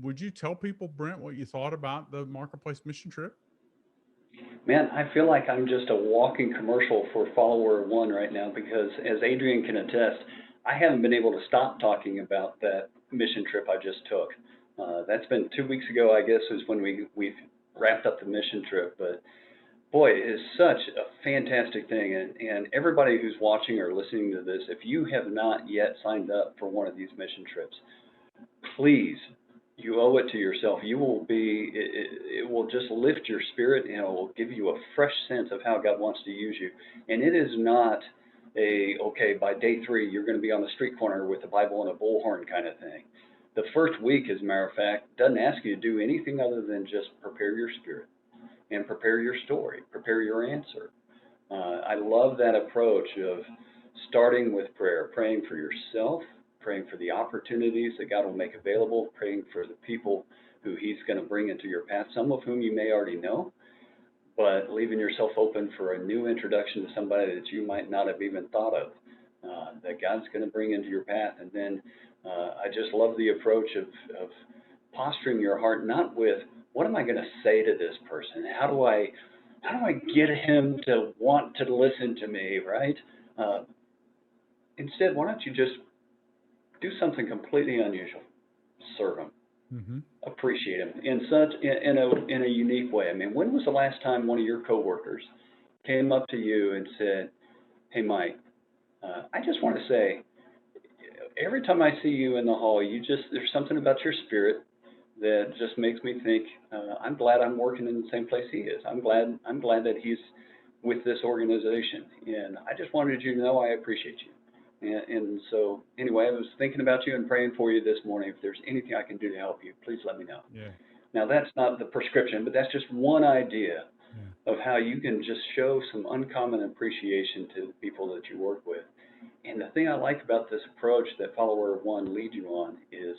would you tell people, Brent, what you thought about the Marketplace mission trip? Man, I feel like I'm just a walking commercial for Follower One right now because, as Adrian can attest, I haven't been able to stop talking about that mission trip I just took. That's been 2 weeks ago, I guess, is when we wrapped up the mission trip. But boy, it is such a fantastic thing, and everybody who's watching or listening to this, if you have not yet signed up for one of these mission trips, please, you owe it to yourself. You will be, it will just lift your spirit and it will give you a fresh sense of how God wants to use you. And it is not okay, by day three, you're going to be on the street corner with a Bible and a bullhorn kind of thing. The first week, as a matter of fact, doesn't ask you to do anything other than just prepare your spirit and prepare your story, prepare your answer. I love that approach of starting with prayer, praying for yourself, praying for the opportunities that God will make available, praying for the people who He's going to bring into your path, some of whom you may already know, but leaving yourself open for a new introduction to somebody that you might not have even thought of, that God's going to bring into your path. And then I just love the approach of posturing your heart not with what am I going to say to this person? How do I get him to want to listen to me, right? Uh, Instead, why don't you just do something completely unusual? Serve him, Mm-hmm. appreciate him in a unique way. I mean, when was the last time one of your coworkers came up to you and said, "Hey, Mike, I just want to say, every time I see you in the hall, there's something about your spirit that just makes me think, I'm glad I'm working in the same place he is. I'm glad that he's with this organization, and I just wanted you to know I appreciate you." And so, anyway, I was thinking about you and praying for you this morning. If there's anything I can do to help you, please let me know. Yeah. Now, that's not the prescription, but that's just one idea Yeah. of how you can just show some uncommon appreciation to the people that you work with. And the thing I like about this approach that Follower One leads you on is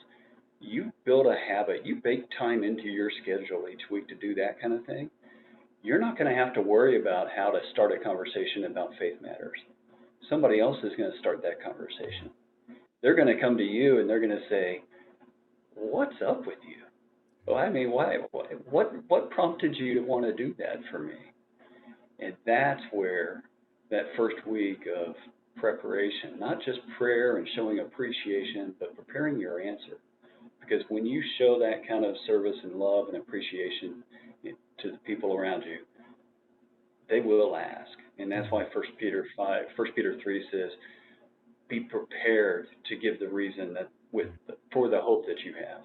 you build a habit, you bake time into your schedule each week to do that kind of thing. You're not going to have to worry about how to start a conversation about faith matters. Somebody else is going to start that conversation. They're going to come to you and they're going to say, "What's up with you? Well, I mean, why? What prompted you to want to do that for me?" And that's where that first week of preparation, not just prayer and showing appreciation, but preparing your answer. Because when you show that kind of service and love and appreciation to the people around you, they will ask. And that's Yeah. why First Peter 3 says, be prepared to give the reason that for the hope that you have.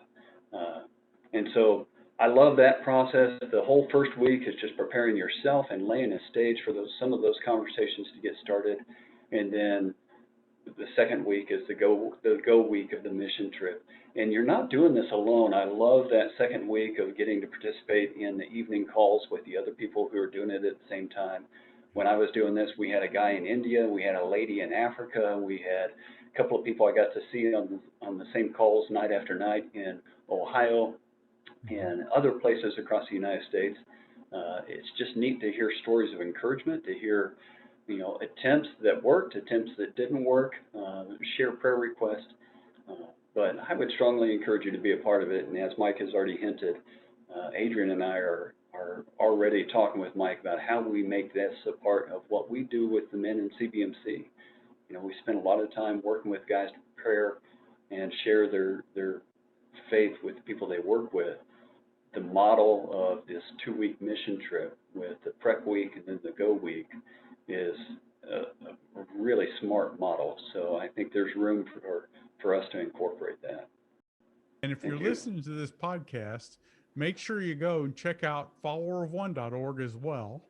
And so I love that process. The whole first week is just preparing yourself and laying a stage for some of those conversations to get started. And then the second week is the go week of the mission trip. And you're not doing this alone. I love that second week of getting to participate in the evening calls with the other people who are doing it at the same time. When I was doing this, we had a guy in India, we had a lady in Africa, we had a couple of people I got to see on the same calls night after night in Ohio Mm-hmm. and other places across the United States. It's just neat to hear stories of encouragement, to hear attempts that worked, attempts that didn't work, share prayer requests. But I would strongly encourage you to be a part of it. And as Mike has already hinted, Adrian and I are already talking with Mike about how we make this a part of what we do with the men in CBMC. We spend a lot of time working with guys to prepare and share their faith with the people they work with. The model of this 2-week mission trip with the prep week and then the go week is a really smart model. So I think there's room for us to incorporate that. And if you're Thank you. listening to this podcast, make sure you go and check out followerofone.org as well,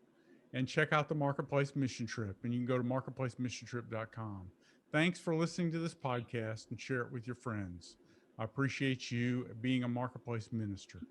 and check out the Marketplace Mission Trip. And you can go to marketplacemissiontrip.com. Thanks for listening to this podcast and share it with your friends. I appreciate you being a Marketplace minister.